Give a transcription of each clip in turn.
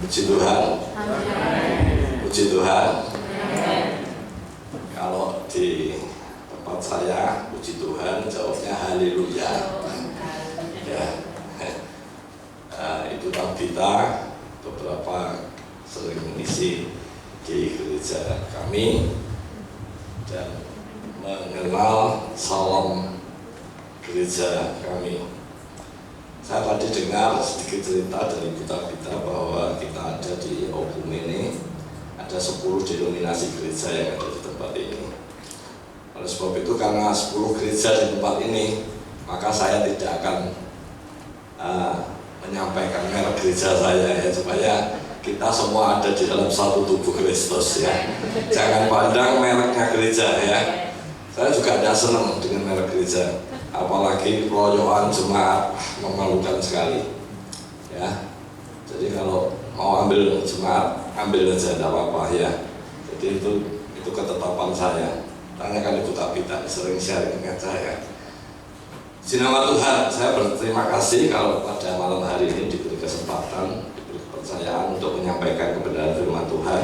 Puji Tuhan. Puji Tuhan. Kalau di tempat saya, puji Tuhan, jawabnya haleluya. Ya. Itu kita beberapa sering mengisi di gereja kami dan mengenal salam gereja kami. Saya tadi dengar sedikit cerita dari Buta-Bita bahwa kita ada di Okum ini ada 10 denominasi gereja yang ada di tempat ini. Oleh sebab itu, karena 10 gereja di tempat ini, maka saya tidak akan menyampaikan merek gereja saya ya, supaya kita semua ada di dalam satu tubuh Kristus ya. Jangan pandang mereknya gereja ya. Saya juga tidak senang dengan merek gereja, apalagi peroyokan jemaat, memalukan sekali ya. Jadi kalau mau ambil jemaat, ambil aja, tidak apa-apa ya. Jadi itu ketetapan saya. Tanyakan Ibu Tabita, sering sharing dengan saya. Di nama Tuhan, saya berterima kasih kalau pada malam hari ini diberi kesempatan, diberi kepercayaan untuk menyampaikan kebenaran firman Tuhan.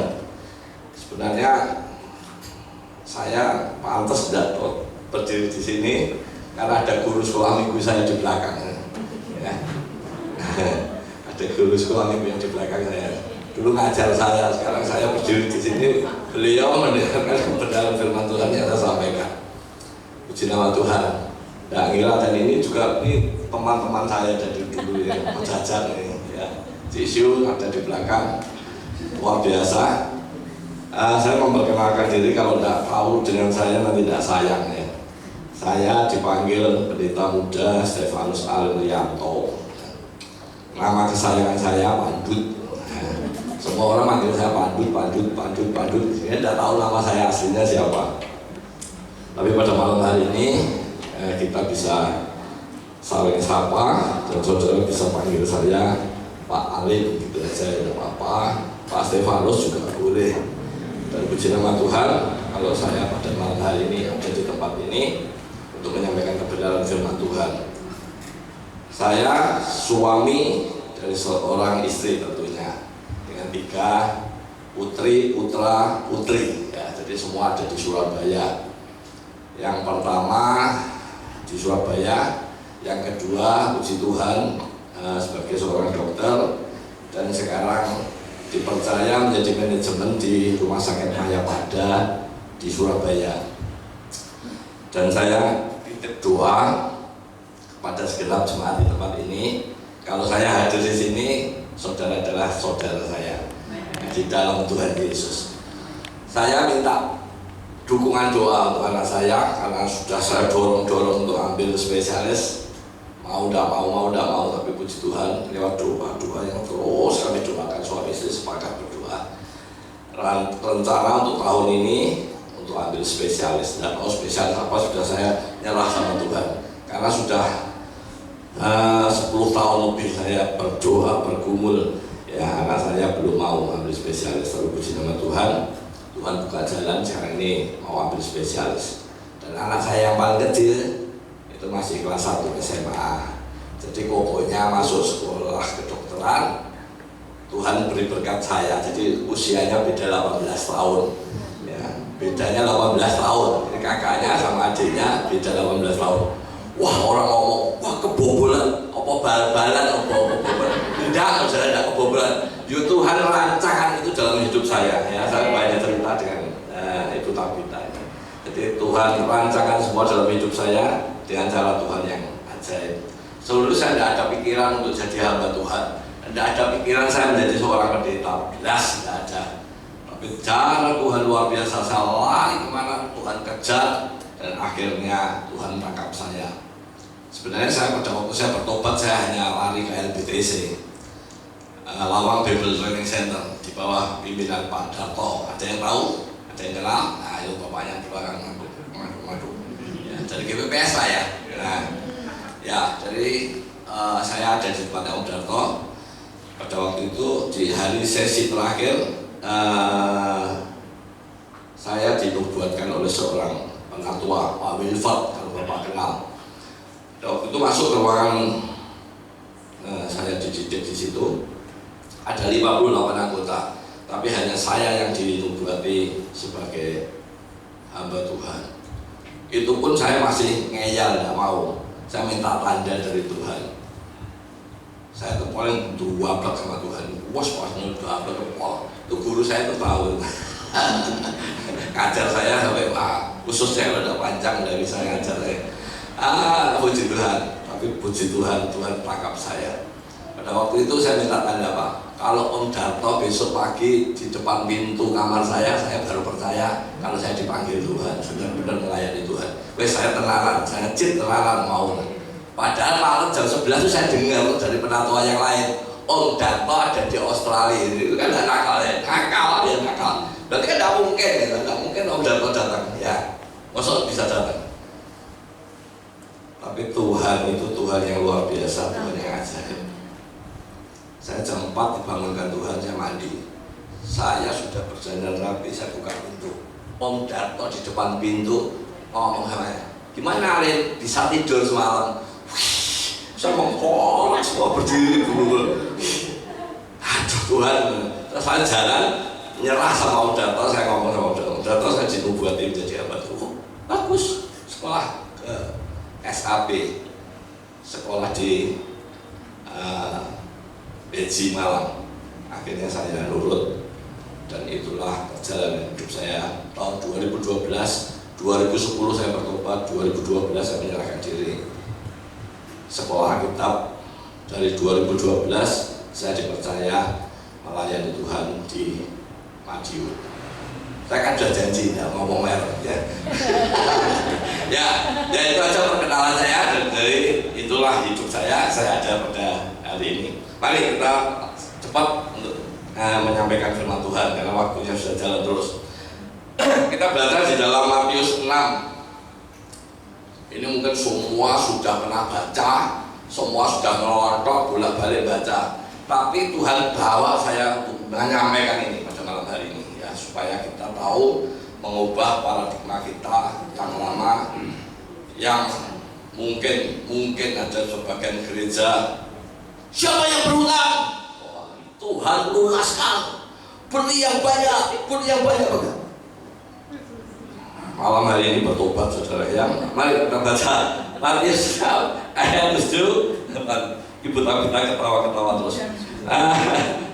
Sebenarnya saya pantas tidak berdiri di sini karena ada guru sekolah minggu saya di belakang. Ya. Ada guru sekolah minggu yang di belakang saya. Dulu ngajar saya, sekarang saya berdiri di sini. Beliau mendengarkan kebenaran firman Tuhan yang saya sampaikan. Puji nama Tuhan. Nah, ngira dan ini juga ini teman-teman saya dari dulu yang berjajar ini ya. Cisu ada di belakang, luar biasa. Saya memperkenalkan diri, kalau tidak tahu dengan saya nanti tidak sayang ya. Saya dipanggil pendeta muda Stefanus Alrianto. Nama kesayangan saya Pandut. Semua orang manggil saya Pandut. Saya tidak tahu nama saya aslinya siapa. Tapi pada malam hari ini kita bisa saling sapa dan saudara bisa panggil saya Pak Alim gitu aja, tidak apa-apa. Pak Stefanus juga boleh. Dan puji nama Tuhan, kalau saya pada malam hari ini ada di tempat ini untuk menyampaikan kebenaran firman Tuhan. Saya suami dari seorang istri tentunya, dengan 3 putri, putra, putri ya, jadi semua ada di Surabaya. Yang pertama di Surabaya, yang kedua puji Tuhan sebagai seorang dokter, dan sekarang dipercaya menjadi manajemen di Rumah Sakit Mayapada di Surabaya. Dan saya titip doa kepada segenap jemaat di tempat ini, kalau saya hadir di sini, saudara adalah saudara saya di dalam Tuhan Yesus. Saya minta dukungan doa untuk anak saya, karena sudah saya dorong untuk ambil spesialis, mau tidak mau, tapi puji Tuhan lewat doa yang terus kami doakan, suami istri sepakat berdoa. Rencana untuk tahun ini untuk ambil spesialis, dan spesialis apa sudah saya nyerah sama Tuhan, karena sudah 10 tahun lebih saya berdoa, bergumul ya, anak saya belum mau ambil spesialis. Tapi puji nama Tuhan, Tuhan buka jalan, sekarang ini mau ambil spesialis. Dan anak saya yang paling kecil itu masih kelas 1 SMA. Jadi pokoknya masuk sekolah kedokteran, Tuhan beri berkat saya. Jadi usianya beda 18 tahun ya, bedanya 18 tahun. Ini kakaknya sama adiknya beda 18 tahun. Wah, orang ngomong, wah kebobolan, apa bal-balan, apa kebobolan. Tidak kebobolan. Ya Tuhan rancangan itu dalam hidup saya ya. Saya banyak cerita dengan Ibu Tabita. Jadi Tuhan rancangan semua dalam hidup saya dengan cara Tuhan yang ajaib. Seluruh saya tidak ada pikiran untuk jadi hamba Tuhan. Tidak ada pikiran saya menjadi seorang pendeta. Jelas tidak ada. Tapi cara Tuhan luar biasa. Saya lari kemana Tuhan kejar, dan akhirnya Tuhan tangkap saya. Sebenarnya saya pada waktu saya bertobat, saya hanya lari ke LBTC, Lawang Bible Training Center, di bawah pimpinan Pak Darto. Ada yang tahu? Ada yang kenal? Nah, itu bapaknya di belakang madu. Ya, dari GPPS lah ya. Nah, ya, jadi saya ada di tempatnya Om Darto. Pada waktu itu di hari sesi terakhir, saya dinubuatkan oleh seorang penatua, Pak Wilford, kalau Bapak kenal. Waktu itu masuk ke ruangan, saya dididik di situ. ada 58 anggota, tapi hanya saya yang dinubuati sebagai hamba Tuhan. Itu pun saya masih ngeyel, tidak mau. Saya minta tanda dari Tuhan. Saya tuh paling duablek sama Tuhan. Wos pasnya duablek kepol. Itu guru saya tuh tahu. Ngajar saya sampai khususnya kalau udah panjang udah bisa ngajar saya. Puji Tuhan. Tapi puji Tuhan, Tuhan tangkap saya. Pada waktu itu saya minta tanda, Pak. Kalau Om Darto besok pagi di depan pintu kamar saya baru percaya kalau saya dipanggil Tuhan, benar-benar melayani Tuhan. Wes saya tenanan, saya tenanan mau. Padahal malam jam 11 itu saya dengar dari penatua yang lain, Om Darto ada di Australia. Itu kan tidak nakal ya, nakal. Berarti kan tidak mungkin, tidak mungkin Om Darto datang. Ya, maksud bisa datang. Tapi Tuhan itu Tuhan yang luar biasa, Tuhan yang ajaib. Saya jam 4 dibangunkan Tuhan, saya mandi. Saya sudah berjalan rapi, saya buka pintu. Om Darto di depan pintu ngomong sama saya, gimana Alin, bisa tidur semalam? Saya mengkolak semua berdiri dulu. Aduh Tuhan. Terus saya jalan nyerah sama Om Darto, saya ngomong sama Om Darto, saya dinubuati menjadi hamba Tuhan. Bagus, sekolah ke SAP, sekolah di Beji Malang. Akhirnya saya nurut, dan itulah perjalanan hidup saya. Tahun 2012, 2010 saya bertobat, 2012 saya menyerahkan diri. Sekolah kitab dari 2012 saya dipercaya melayani Tuhan di Madiun. Saya kan sudah janji tidak ngomong merek ya. ya itu aja perkenalan saya, dan dari itulah hidup saya ada pada hari ini. Mari kita cepat untuk menyampaikan firman Tuhan karena waktunya sudah jalan terus. Kita belajar di dalam Matius 6. Ini mungkin semua sudah pernah baca, semua sudah ngelotok bolak-balik baca. Tapi Tuhan bawa saya untuk menyampaikan ini pada malam hari ini ya, supaya kita tahu mengubah paradigma kita yang lama, yang mungkin ada sebagian gereja, siapa yang berhutang? Tuhan lunaskan, beri yang banyak. Malam hari ini bertobat saudara yang, mari kita baca Matius ayat 7. Ibu kita ketawa terus.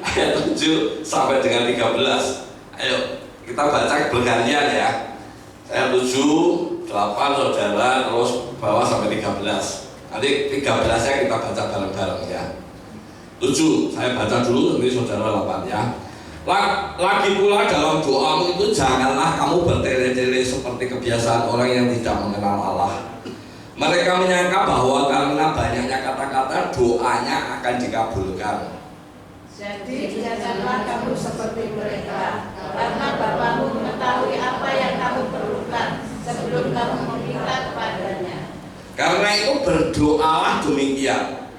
Ayat 7 sampai dengan 13. Ayo kita baca bergantian ya. Ayat 7, 8 saudara, terus bawah sampai 13. Nanti 13-nya kita baca bareng-bareng ya. 7 saya baca dulu, nanti saudara 8 ya. Lagi pula dalam doamu itu janganlah kamu bertele-tele seperti kebiasaan orang yang tidak mengenal Allah. Mereka menyangka bahwa karena banyaknya kata-kata doanya akan dikabulkan. Jadi janganlah kamu seperti mereka, karena Bapamu mengetahui apa yang kamu perlukan sebelum kamu meminta kepadanya. Karena itu berdoalah demikian,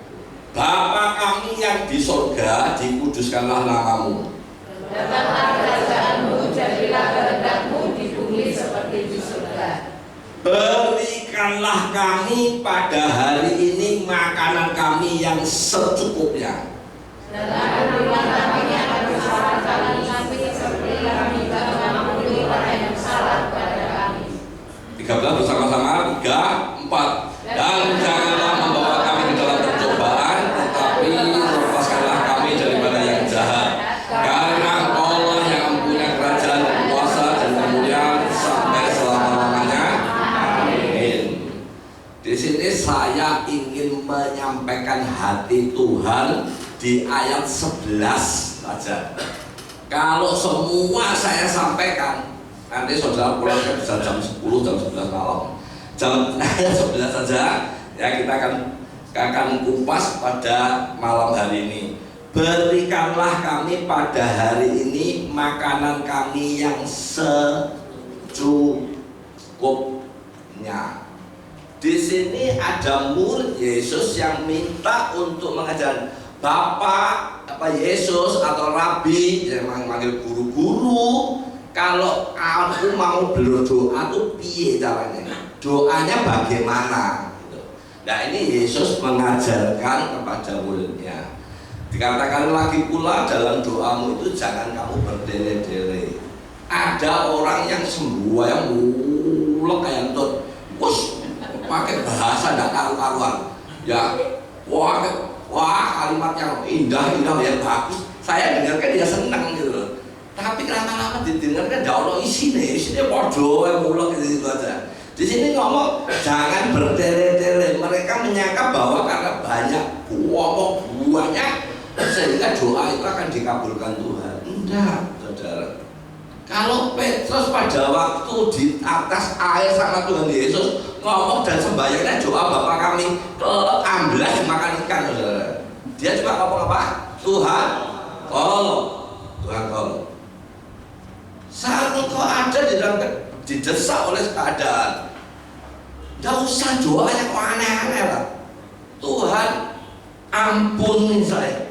Bapa kami yang di sorga, dikuduskanlah namamu. Datanglah kerajaanmu, jadilah kehendakmu di bumi seperti di surga. Berikanlah kami pada hari ini makanan kami yang secukupnya. Dan ampunilah kami yang kesalahan kami seperti kami mengampuni orang yang salah kepada kami. 13 bersama-sama, 3, 4. Dan janganlah membawa kami ke dalam percobaan, tetapi lepaskanlah kami daripada yang jahat. Karena Allah yang mempunyai kerajaan, kuasa dan kemuliaan sampai selama-lamanya. Amin. Di sini saya ingin menyampaikan hati Tuhan di ayat 11 saja. Kalau semua saya sampaikan, nanti saudara pulang bisa jam 10, jam 11 malam. Jam ayat 11 saja ya, kita akan kupas pada malam hari ini. Berikanlah kami pada hari ini makanan kami yang secukupnya. Di sini ada murid Yesus yang minta untuk mengajar Bapak Yesus atau Rabi, yang manggil guru-guru. Kalau aku mau berdoa tuh piye caranya? Doanya bagaimana? Nah ini Yesus mengajarkan kepada muridnya. Dikatakan lagi pula dalam doamu itu jangan kamu berdele-dele. Ada orang yang sembahyang mulek kayak entut, pakai bahasa tidak karu-karuan. Ya, wah kalimat yang indah yang bagus. Saya dengarkan dia senang gitu. Tapi lama-lama didengarkan tidak ada isinya bodoh yang mulek gitu aja. Di sini ngomong jangan berdele-dele. Mereka menyangka bahwa karena banyak buahnya sehingga doa itu akan dikabulkan Tuhan. Enggak, saudara. Kalau Petrus pada waktu di atas air sama Tuhan Yesus ngomong dan sembahyangnya doa Bapa kami ke-16 makan ikan, saudara. Dia cuma ngomong apa? Tuhan tolong, Tuhan tolong. Saat engkau ada di dalam didesak oleh keadaan, tidak usah doa yang aneh-aneh lah. Tuhan ampuni saya.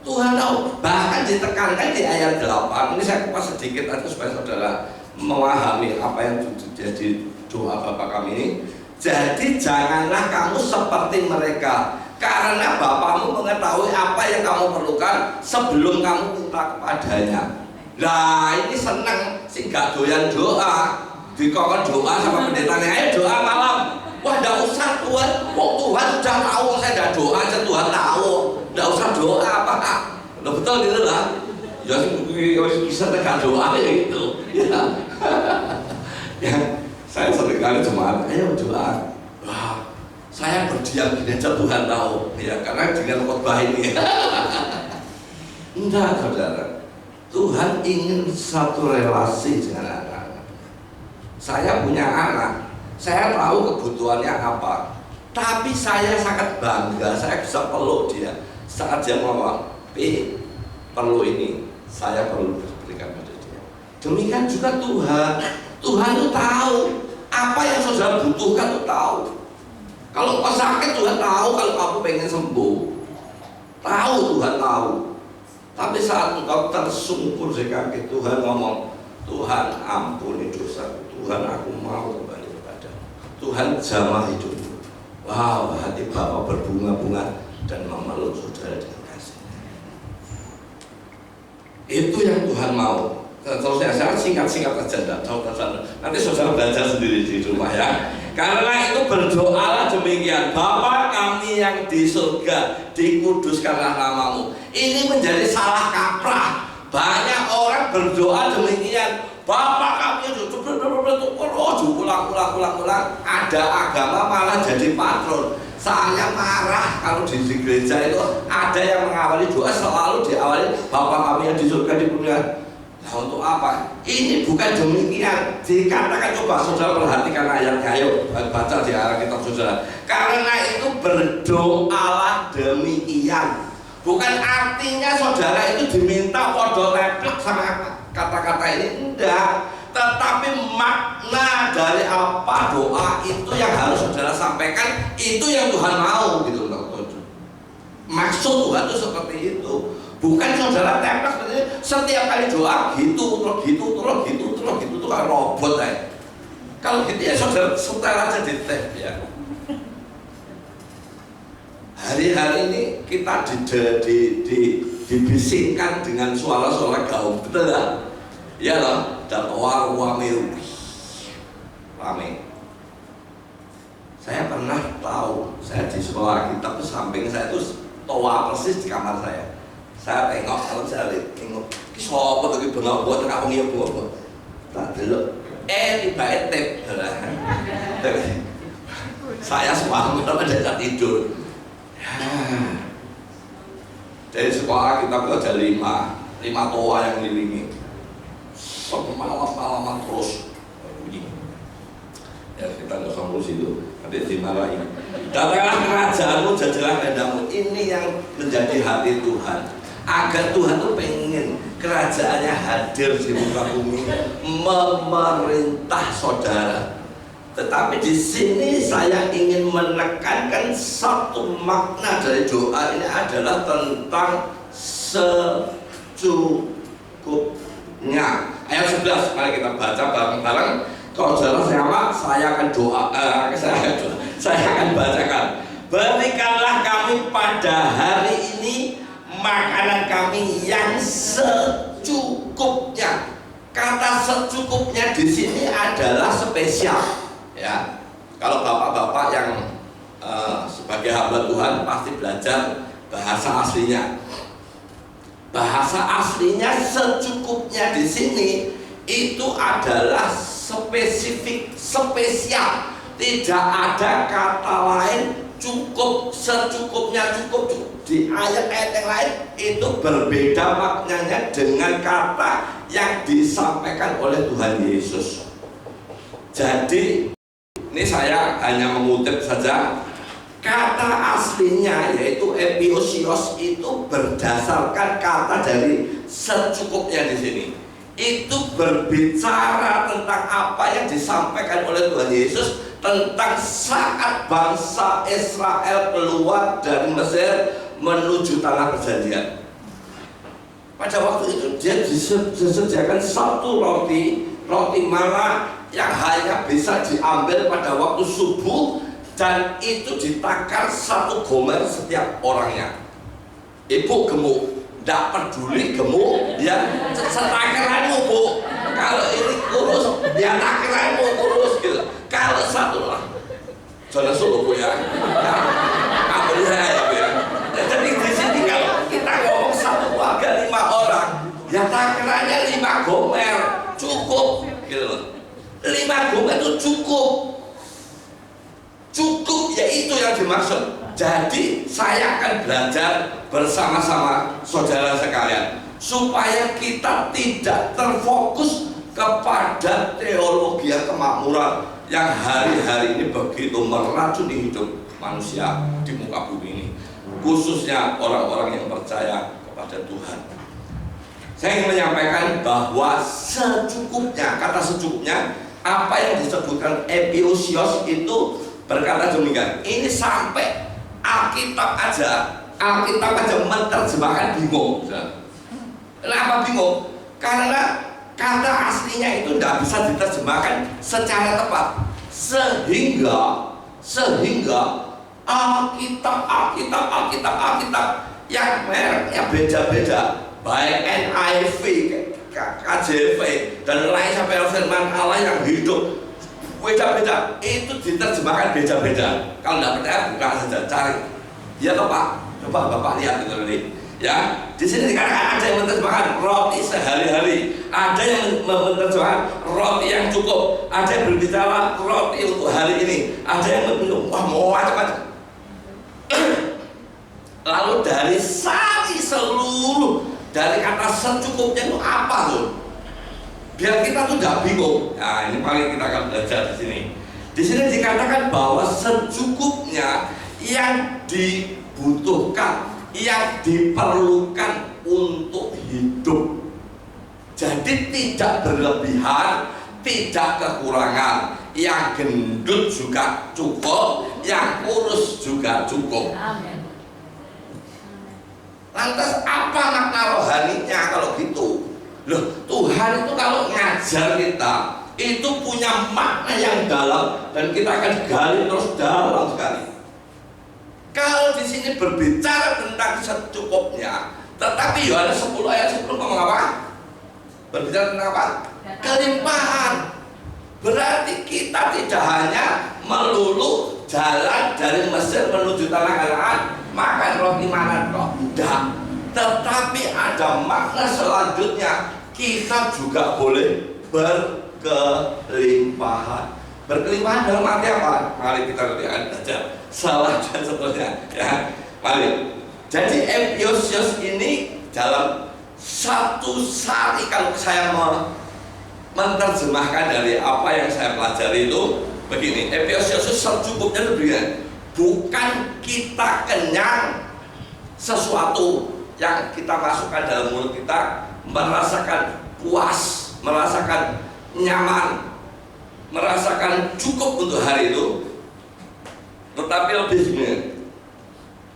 Tuhan tahu, bahkan ditekankan di ayat 8. Ini saya kupas sedikit aja supaya saudara memahami apa yang jadi doa Bapa kami ini. Jadi janganlah kamu seperti mereka, karena Bapamu mengetahui apa yang kamu perlukan sebelum kamu minta kepadanya. Nah ini senang sih gak doyan doa, dikongkon doa sama pendetanya, ayo doa malam. Wah tidak usah Tuhan, Tuhan sudah tahu, saya tidak doa aja Tuhan tahu. Tidak usah doa apa lo betul gitu lah. Ya bisa tegak doa ya gitu. Ya, saya sering kali jemaat, ayo doa. Wah, saya berdiam gini aja Tuhan tahu. Ya karena dengan khotbah ini. Enggak saudara, Tuhan ingin satu relasi dengan anak. Saya punya anak, saya tahu kebutuhannya apa. Tapi saya sangat bangga, saya bisa peluk dia. Saat dia ngomong, perlu ini, saya perlu berikan pada dia. Demikian juga Tuhan. Tuhan itu tahu apa yang saudara butuhkan, itu tahu. Kalau kau sakit Tuhan tahu, kalau kamu pengen sembuh, tahu Tuhan tahu. Tapi saat engkau tersungkur di kaki Tuhan ngomong, Tuhan ampuni dosa, Tuhan aku mau kembali kepadamu, Tuhan jamah hidupku. Wow, hati Bapak berbunga-bunga dan memeluk saudara dengan kasihnya. Itu yang Tuhan mau. Terus saya singkat-singkat aja, tidak tahu nanti saudara belajar sendiri di rumah ya. Karena itu berdoalah demikian, Bapa kami yang di surga, dikuduskanlah namamu. Ini menjadi salah kaprah. Banyak orang berdoa demikian, Bapa kami yang ulang. Ada agama malah jadi patron. Saya marah kalau di gereja itu ada yang mengawali doa selalu diawali Bapa kami yang di surga dimuliakan. Nah untuk apa? Ini bukan demikian. Dikatakan, coba saudara perhatikan ayatnya, ayo baca di arah kitab saudara. Karena itu berdoalah demikian. Bukan artinya saudara itu diminta podo leplek sama kata-kata ini, enggak. Tetapi makna dari apa doa itu yang harus saudara sampaikan, itu yang Tuhan mau gitu loh. Maksud Tuhan itu seperti itu. Bukan saudara templek seperti itu, setiap kali doa gitu terus tuh kayak robot ya. Kalau gitu ya saudara setel aja di tape ya. Hari-hari ini kita dibisikkan dengan suara-suara gaung, betul ya? Iya loh, dan rame. Saya pernah tahu, saya di sekolah kitab itu samping saya itu toa persis di kamar saya. Saya tengok, kalau saya tengok, siapa tuh bengok buat tengah pengiup buat, tak dulu. Tiba-tiba tip, saya suami kalau ada tidur. Dari sekolah kita ada 5 toa yang ngelilingi. Malam-malaman terus bunyi. Ya kita nggak usah ngurus itu, nanti dimarahin. Datanglah kerajaanmu, jadilah kehendakmu. Ini yang menjadi hati Tuhan. Agar Tuhan tuh pengen kerajaannya hadir di muka bumi, memerintah saudara. Tetapi di sini saya ingin menekankan satu makna dari doa ini adalah tentang secukupnya. Ayat 11, mari kita baca bareng-bareng. Kalau saudara siapa, saya akan doa. Saya akan bacakan. Berikanlah kami pada hari ini makanan kami yang secukupnya. Kata secukupnya di sini adalah spesial, ya. Kalau bapak-bapak yang sebagai hamba Tuhan pasti belajar bahasa aslinya. Bahasa aslinya secukupnya di sini itu adalah spesifik, spesial. Tidak ada kata lain cukup, secukupnya cukup. Di ayat-ayat yang lain itu berbeda maknanya dengan kata yang disampaikan oleh Tuhan Yesus. Jadi ini saya hanya mengutip saja. Kata aslinya yaitu epiosios itu berdasarkan kata dari secukupnya di sini. Itu berbicara tentang apa yang disampaikan oleh Tuhan Yesus tentang saat bangsa Israel keluar dari Mesir menuju tanah perjanjian. Pada waktu itu dia disediakan satu roti mana yang hanya bisa diambil pada waktu subuh, dan itu ditakar satu gomer setiap orangnya. Ibu gemuk, tidak peduli gemuk, ya setakaranmu bu. Kalau ini kurus, ya takaranmu kurus gitu. Kalau satu lah, jangan solo bu ya. Ambil saya ya bu ya. Jadi di sini kalau kita ngomong satu keluarga 5 orang, ya takarannya 5 gomer, cukup gitu. 5 gomer itu cukup, yaitu yang dimaksud. Jadi saya akan belajar bersama-sama saudara sekalian supaya kita tidak terfokus kepada teologi kemakmuran yang hari-hari ini begitu meracuni hidup manusia di muka bumi ini, khususnya orang-orang yang percaya kepada Tuhan. Saya ingin menyampaikan bahwa secukupnya, kata secukupnya, apa yang disebutkan epiosios itu berkata demikian. Ini sampai Alkitab aja menerjemahkan bingung. Kenapa bingung? Karena kata aslinya itu tidak bisa diterjemahkan secara tepat, sehingga Alkitab yang mereknya beda-beda, baik NIV, KJV dan lain sampai firman Allah yang hidup beda-beda, itu diterjemahkan beda-beda. Kalau tidak percaya buka saja, cari. Ya toh Pak, coba Bapak lihat itu tadi. Ya, di sini dikatakan ada yang menerjemahkan roti sehari-hari, ada yang menerjemahkan roti yang cukup, ada yang berbicara roti untuk hari ini, ada yang mau macam-macam. Lalu dari sari seluruh dari kata secukupnya itu apa tuh? Biar kita tuh tidak bingung. Nah, ini paling kita akan belajar di sini. Di sini dikatakan bahwa secukupnya yang dibutuhkan, yang diperlukan untuk hidup. Jadi tidak berlebihan, tidak kekurangan. Yang gendut juga cukup, yang kurus juga cukup. Amin. Lantas apa makna rohaninya kalau gitu? Loh, Tuhan itu kalau ngajar kita itu punya makna yang dalam, dan kita akan gali terus dalam sekali. Kalau di sini berbicara tentang secukupnya, tetapi Yohanes 10 ayat 10 ngomong apa? Berbicara tentang apa? Kelimpahan. Berarti kita tidak hanya melulu jalan dari Mesir menuju tanah Kanaan, makan roti mana kok, tidak. Tetapi ada makna selanjutnya, kita juga boleh berkelimpahan. Berkelimpahan dalam arti apa? Mari kita lihat saja. Salah dan seterusnya, ya. Mari. Jadi epiosios ini dalam satu sari, kalau saya menerjemahkan dari apa yang saya pelajari itu begini. Epiosios secukupnya itu begini. Bukan kita kenyang sesuatu yang kita masukkan dalam mulut kita, merasakan puas, merasakan nyaman, merasakan cukup untuk hari itu. Tetapi lebih sebenarnya,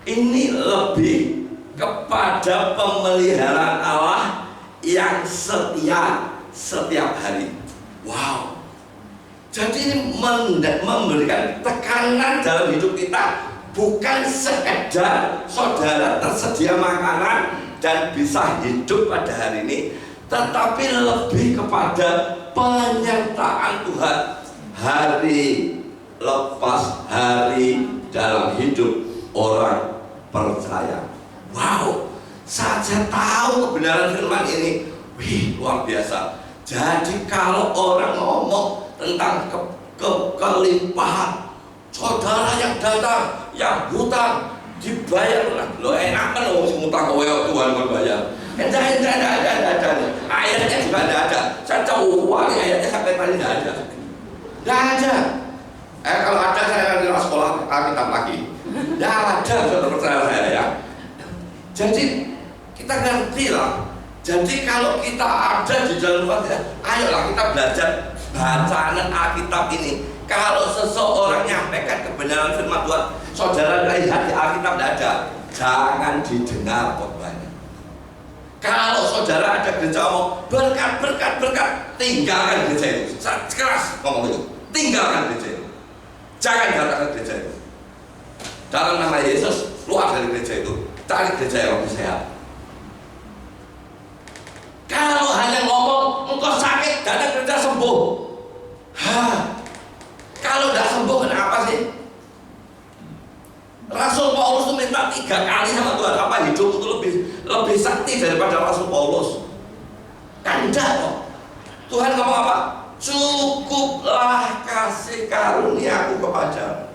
ini lebih kepada pemeliharaan Allah yang setia setiap hari. Wow. Jadi ini memberikan tekanan dalam hidup kita bukan sekedar saudara tersedia makanan dan bisa hidup pada hari ini, tetapi lebih kepada penyertaan Tuhan hari lepas hari dalam hidup orang percaya. Wow, saat saya tahu kebenaran firman ini, wih, luar biasa. Jadi kalau orang ngomong tentang kelimpahan, saudara yang datang, yang hutang dibayar, lo enak kan lo ngutang ke Tuhan berbayar. Enggak. Ayatnya juga tidak ada. Saya coba ayatnya sampai tadi tidak ada. Tidak ada. Kalau ada saya akan di sekolah Alkitab lagi. Tidak ada, saudara percaya saya ya. Jadi kita ngerti lah. Jadi kalau kita ada di dalam Tuhan, ayolah kita belajar bacaan Alkitab ini. Kalau seseorang nyampaikan kebenaran firman Tuhan, saudara lihat di Alkitab tidak ada, jangan didengar khotbahnya. Kalau saudara ada gereja ngomong berkat, tinggalkan gereja itu. Keras ngomong itu, tinggalkan gereja itu. Jangan datang ke gereja itu. Dalam nama Yesus, keluar dari gereja itu, cari gereja yang lebih sehat. Kalau hanya ngomong engkau sakit, datang gereja sembuh. Kalau tidak sembuh kenapa sih? Rasul Paulus itu minta 3 kali sama Tuhan, apa hidup itu lebih sakti daripada Rasul Paulus? Kan enggak kok. Tuhan ngomong apa? Cukuplah kasih karuniaku kepadamu.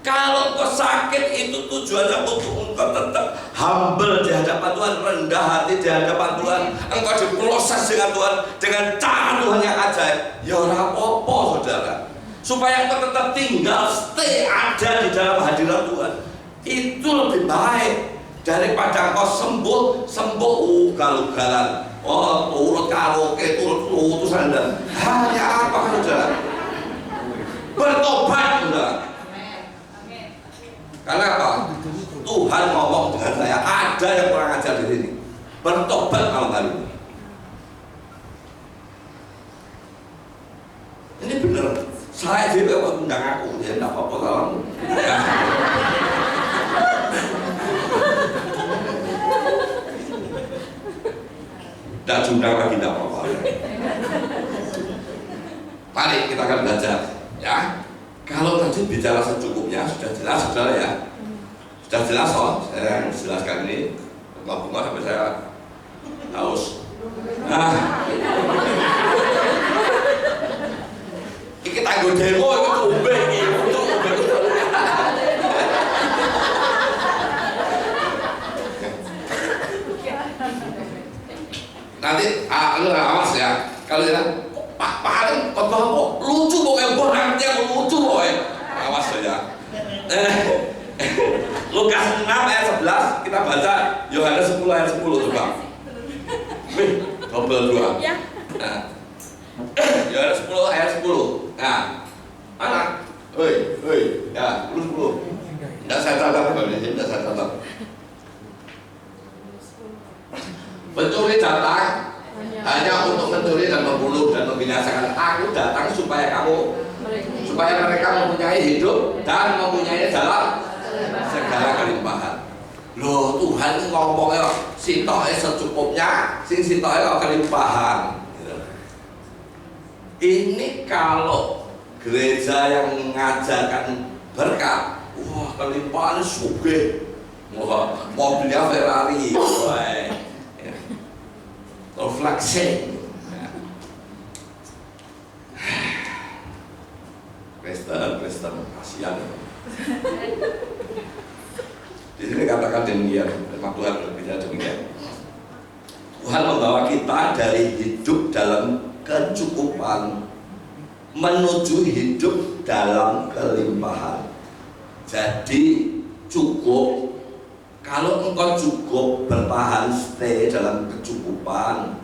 Kalau engkau sakit itu tujuannya untuk engkau tetap humble di hadapan Tuhan, rendah hati di hadapan Tuhan. Engkau diproses dengan Tuhan, dengan cara Tuhan yang ajaib. Ya ora apa-apa saudara. Supaya engkau tetap tinggal, stay ada di dalam hadirat Tuhan. Itu lebih baik daripada engkau sembuh ugal-ugalan. Turut karaoke, turut utusan. Hanya apa saudara? Bertobat saudara. Karena apa? Tuhan ngomong dengan saya, ada yang kurang ajar di sini. Bertobat malam hari ini. Ini benar. Saya juga kok undang aku, ya tidak apa-apa kamu. Tidak diundang lagi, tidak apa-apa. Mari kita akan belajar, ya. Kalau tadi bicara secukupnya sudah jelas saudara ya, sudah jelas saya jelaskan ini bunga sampai saya haus. Nah, ini tangguh demo itu umbe itu. Nanti lu awas ya, kalau ya paling khotbah kok lucu pokoknya, nanti yang lucu pokoknya, awas ya. Lukas 6 ayat 11 kita baca, Yohanes 10 ayat 10 coba. Double 2. Nah, Yohanes 10 ayat 10. Nah, mana? Hei, ya 10. Tidak saya catat kalau di sini, tidak saya catat. Pencuri datang hanya untuk mencuri dan membunuh dan membinasakan. Aku datang supaya mereka mempunyai hidup dan mempunyai dalam segala kelimpahan. Loh, Tuhan ngomongnya sitoke secukupnya, sing sitoke kok kelimpahan. Ini kalau gereja yang mengajarkan berkat, wah kelimpahan sugih, mobilnya Ferrari, refleksi. Kristen, kasihan. Di sini katakan demikian, firman Tuhan berbicara demikian. Tuhan membawa kita dari hidup dalam kecukupan menuju hidup dalam kelimpahan. Jadi cukup. Kalau engkau cukup bertahan stay dalam kecukupan,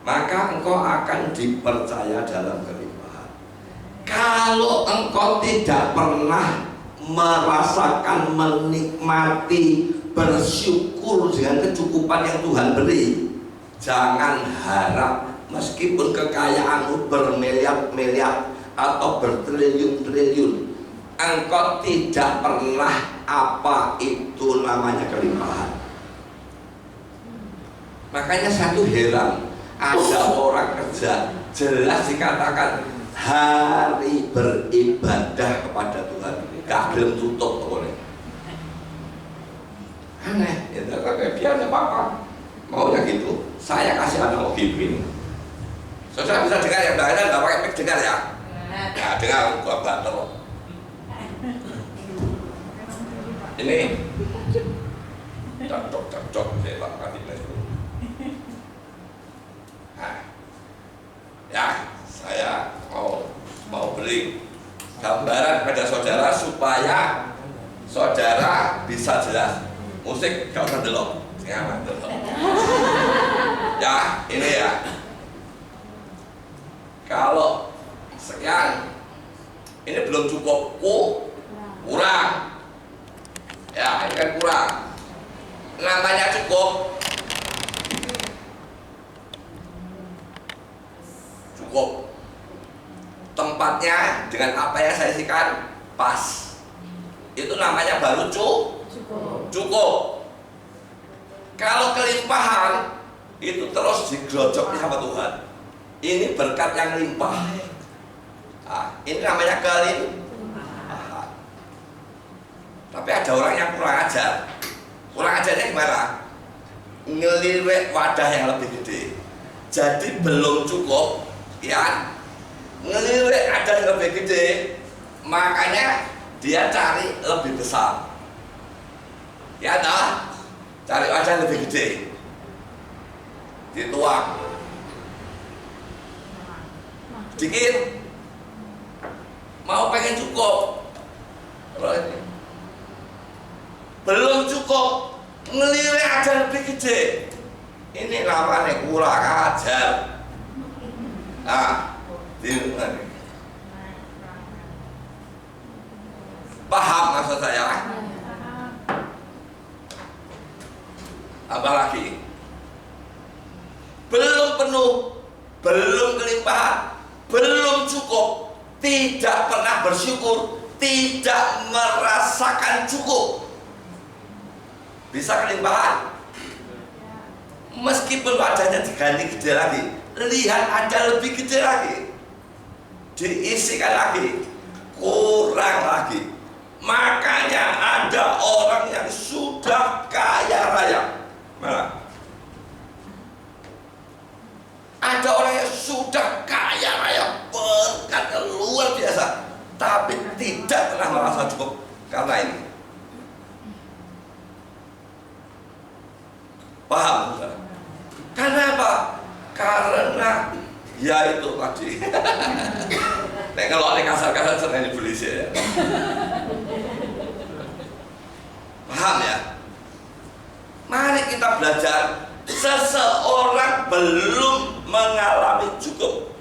maka engkau akan dipercaya dalam kelimpahan. Kalau engkau tidak pernah merasakan, menikmati, bersyukur dengan kecukupan yang Tuhan beri, jangan harap meskipun kekayaanmu bermiliar-miliar atau bertriliun-triliun, engkau tidak pernah apa itu namanya kelimpahan. Makanya saya tuh heran, ada orang kerja jelas dikatakan hari beribadah kepada Tuhan, gak belum tutup oleh aneh, ya kayak biar apa-apa maunya gitu. Saya kasih anak mau gini. Saudara bisa dengar ya, nggak pakai mic dengar ya? Nah, dengar gua bantu. Ini cocok hebat kali itu. Nah, ya saya mau beri gambaran pada saudara supaya saudara bisa jelas. Musik gak usah delok, nyaman delok. Ya ini ya. Kalau sekian, ini belum cukup, kurang. Ya, ini kan kurang. Namanya cukup. Cukup. Tempatnya dengan apa yang saya isikan pas. Itu namanya baru cukup. Kalau kelimpahan itu terus digerojoki sama Tuhan. Ini berkat yang limpah. Nah, ini namanya kelimpahan. Tapi ada orang yang kurang ajar. Kurang ajarnya gimana? Ngelirik wadah yang lebih gede. Jadi belum cukup, ya. Ngelirik wadah yang lebih gede, makanya dia cari lebih besar. Ya toh? Cari wadah yang lebih gede. Dituang. Dikit. Mau pengen cukup. Belum cukup, ngelirik aja lebih gede. Ini namanya kurang ajar. Nah, paham maksud saya? Apa lagi? Belum penuh, belum kelimpahan, belum cukup, tidak pernah bersyukur, tidak merasakan cukup. Bisa kelimpahan, meskipun wadahnya diganti gede lagi, lihat ada lebih gede lagi, diisikan lagi, kurang lagi. Makanya ada orang yang sudah kaya raya, mana? Ada orang yang sudah kaya raya, berkat luar biasa, tapi tidak pernah merasa cukup karena ini. Paham? Karena apa? Karena ya itu tadi. Kalau ada kasar-kasar sering dibeli sih ya. Paham ya? Mari kita belajar. Seseorang belum mengalami cukup.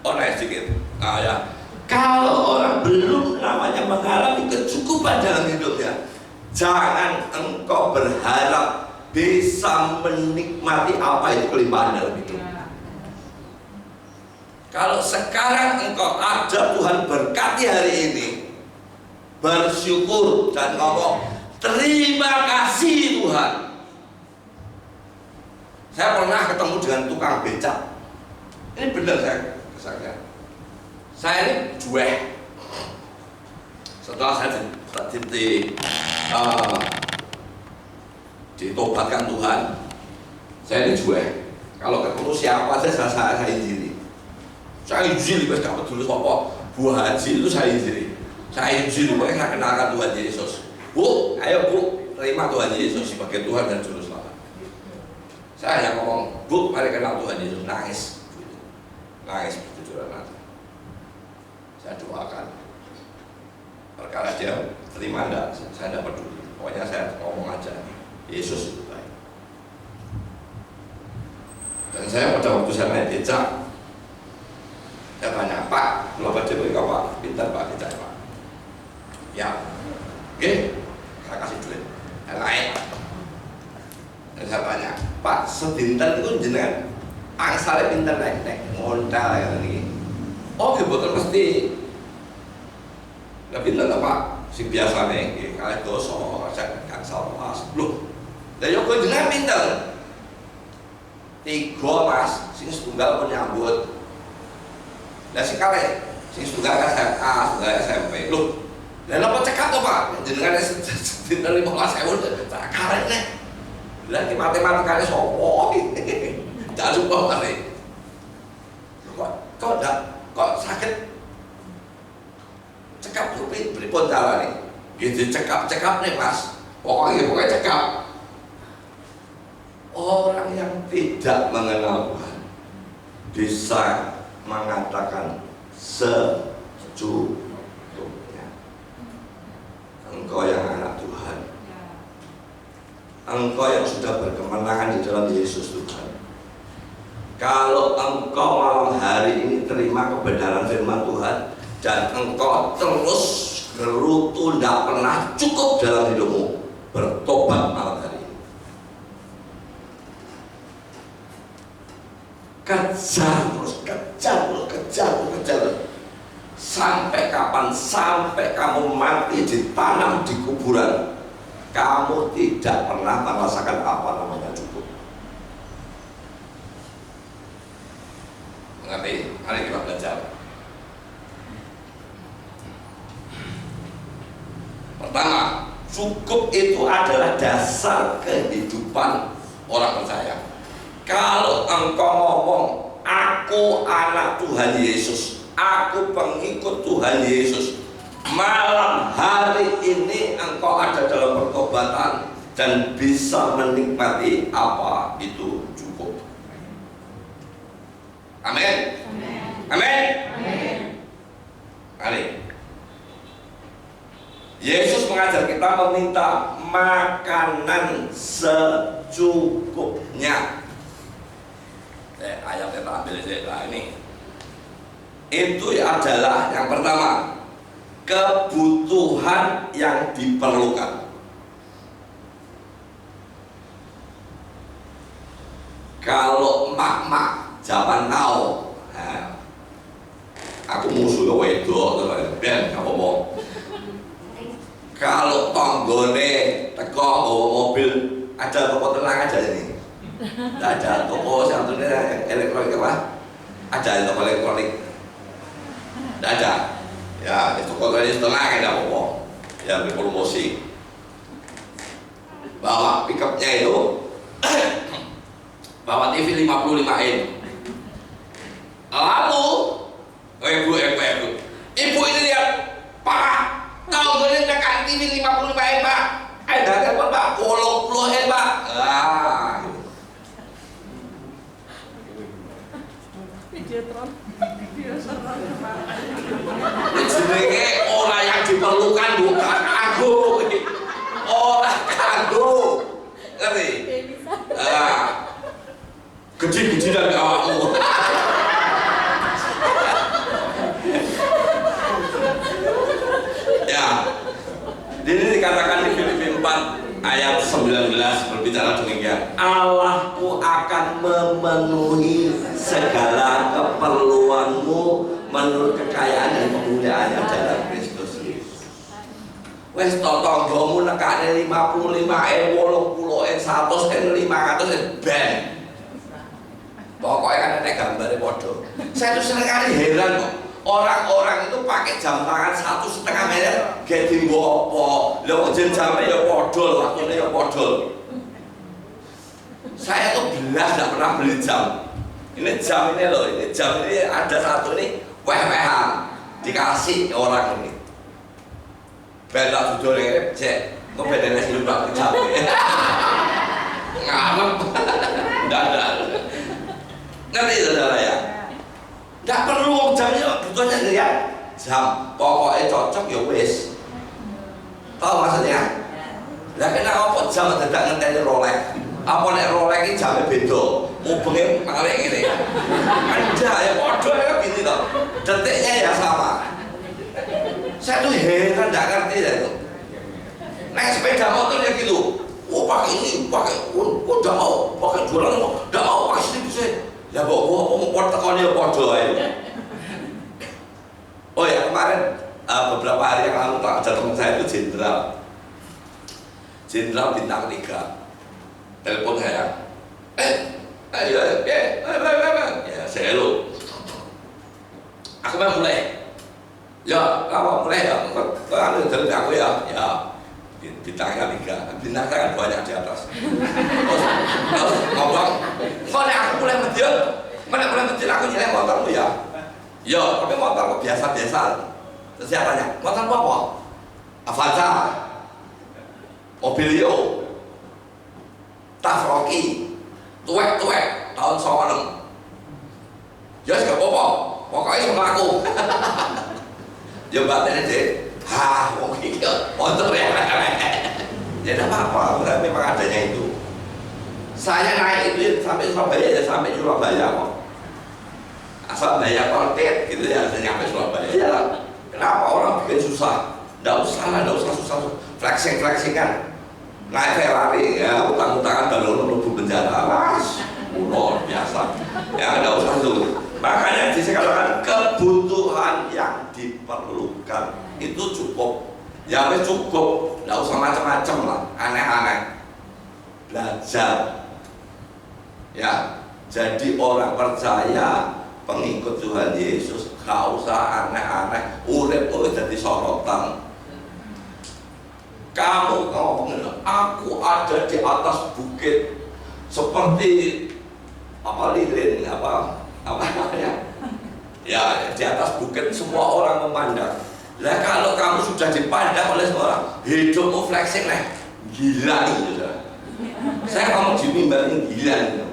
Oh naik sedikit. Nah ya. Kalau orang belum namanya mengalami kecukupan dalam hidupnya, jangan engkau berharap bisa menikmati apa itu kelimpahan dalam hidup. Kalau sekarang engkau ada Tuhan berkati hari ini, bersyukur dan ngomong terima kasih Tuhan. Saya pernah ketemu dengan tukang becak. Ini benar saya. Saya ini jueh. Setelah saya ditobatkan Tuhan, saya ini jueh. Kalau ketemu siapa saja saya izini. Saya izin, gak peduli apa. Bu Haji itu saya izin. Saya izin, pokoknya saya kenalkan Tuhan Yesus. Bu, ayo Bu, terima Tuhan Yesus sebagai Tuhan dan Juru Selamat. Saya hanya ngomong, Bu, mari kenal Tuhan Yesus. Nangis, nangis berjujuran aja. Saya doakan. Perkara dia terima enggak, saya tidak peduli. Pokoknya saya ngomong aja. Yesus itu baik. Dan saya pada waktu saya naik becak, saya tanya, Pak, kenapa dia beri Pak? Pintar Pak, becak Pak. Ya, oke, saya kasih duit. Saya naik. Dan saya tanya, Pak, sedinten itu jenengan angsale pintar naik ngontal ya ini. Oh, betul mesti. Lah pinten Pak sing biasane nggih kalih dosa sak gangsal Mas. Lho, lah yo kowe jenengan pinten? 3 Mas, sing setunggal pun nyambut. Lah sing kalih sing setunggal SMA, setunggal SMP. Lho, lah napa cekak to Pak? Jenengan dinten 15.000 tak karek nek. Lah ki matematikane sapa? Tak lupa kali. Kok sakit cekap tuh pripun carane? Gitu cekap nih Mas. Pokoknya cekap. Orang yang tidak mengenal Tuhan bisa mengatakan secukupnya. Engkau yang anak Tuhan, engkau yang sudah berkemenangan di dalam Yesus Tuhan. Kalau engkau malam hari ini terima kebenaran firman Tuhan dan engkau terus gerutu tidak pernah cukup dalam hidupmu, bertobat malam hari ini. Kejar terus. Sampai kapan? Sampai kamu mati ditanam di kuburan, kamu tidak pernah merasakan apa namanya cukup. Mengerti? Mari kita belajar. Pertama, cukup itu adalah dasar kehidupan orang percaya. Kalau engkau ngomong, aku anak Tuhan Yesus, aku pengikut Tuhan Yesus, malam hari ini engkau ada dalam pertobatan dan bisa menikmati apa itu cukup. Amin. Amin. Mari. Yesus mengajar kita meminta makanan secukupnya. Ayat kita ambil aja ini. Itu adalah yang pertama, kebutuhan yang diperlukan. Kalau mak-mak zaman now, aku musuh wedok, ben apa mau? Kalau tonggone teko bawa mobil, ada toko tenang aja ini. Tidak ada toko satunya elektronik apa? Ada toko elektronik. Tidak ada. Ya, itu toko ini tenang ada apa? Ya berpromosi. Bawa pickupnya itu, bawa TV 55 in. Lalu, ibu ini lihat, Pak, tahu gini tekan TV 55 in Pak. Ada kan Pak, 80 in Pak. Jenenge orang yang diperlukan bukan aku, orang kanggo, ngerti? Gede-gede dari awakmu. Ya, ini dikatakan di Filipi 4 ayat 19 berbicara demikian. Allahku akan memenuhi segala keperluanmu menurut kekayaan dan kemuliaannya dalam Kristus Yesus. Wes tonggomu nekane 55 80 100 500 ben. Pokoknya kan ada gambarnya bodoh. Saya tuh sering kali heran kok. Orang-orang itu pakai jam tangan 1,5 miliar, gak dimbo apa, lo jamnya ya podol, waktunya ya podol. Saya tuh belas gak pernah beli jam. Ini jam ini loh, ini jam ini ada satu nih, weh-wehan dikasih orang ini. Belak duduk ini, cek, kok bedanya hidup bak jam ini. Ngarep, enggak ada. Ngerti saudara ya? Nggak perlu jamnya, butuhnya lihat jam, pokoknya cocok ya wis. Tahu maksudnya? Lah kenapa jam dadak ngenteni Rolex? Apa nek Rolex iki jame beda? Hubungnya malah ngene. Ada ya podo ya gini toh. Detiknya ya sama. Saya tuh heran nggak ngerti ya itu. Naik sepeda motor ya gitu. Oh pakai ini, pakai, udah mau pakai jualan, udah mau pakai seribu sen. Ya bawa mau tekan ya podo aja. Oh ya kemarin beberapa hari yang lalu ada teman saya itu jenderal bintang 3 telepon saya, ya saya hello, aku mau mulai, ya kamu mulai ya, kalau dari aku ya bintangnya 3, bintang saya kan banyak di atas, terus ngomong, soalnya aku mulai menjel, aku nyeleng motormu ya, tapi motormu biasa-biasa, terus saya tanya, motormu apa? Avanza, Mobilio, Tas Rocky, tuwek tahun 96. Ya gak apa-apa, pokoknya sama aku. Ya batinnya deh, wong iki motor ya. Ya tidak apa-apa, memang adanya itu. Saya naik itu sampai Surabaya ya sampai Surabaya kok. Asal bayar konten gitu ya, sampai Surabaya. Ya, kenapa orang bikin susah? Tidak usah susah. Flexing kan. Naik Ferrari, ya utang-utangan baru menuju penjara, luar biasa. Ya tidak usah itu. Makanya dikatakan kebutuhan yang diperlukan itu cukup. Ya cukup, tidak usah macam-macam lah, aneh-aneh. Belajar, ya. Jadi orang percaya, pengikut Tuhan Yesus, gak usah aneh-aneh. Urip jadi sorotan. Kamu ngomong, aku ada di atas bukit seperti lilin namanya, ya di atas bukit semua orang memandang. Lah kalau kamu sudah dipandang oleh semua orang, hidupmu flexing lah, gila itu. Saya ngomong di mimbar ini gila itu.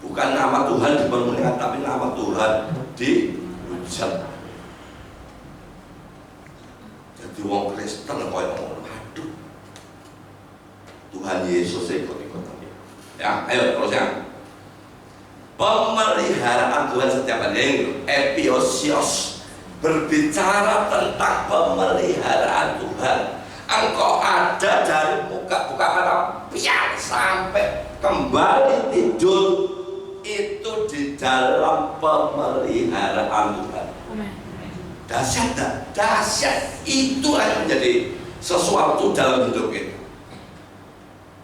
Bukan nama Tuhan dipermuliakan, tapi nama Tuhan dihujat. Jadi wong Kristen koyo ngono, aduh. Tuhan Yesus ikut-ikut. Ya, ayo terus ya. Pemeliharaan Tuhan setiap hari, epiosios, berbicara tentang pemeliharaan Tuhan. Engkau ada dari buka mata pian sampai kembali tidur itu di dalam pemeliharaan Tuhan. Dahsyat itu yang menjadi sesuatu dalam hidup kita.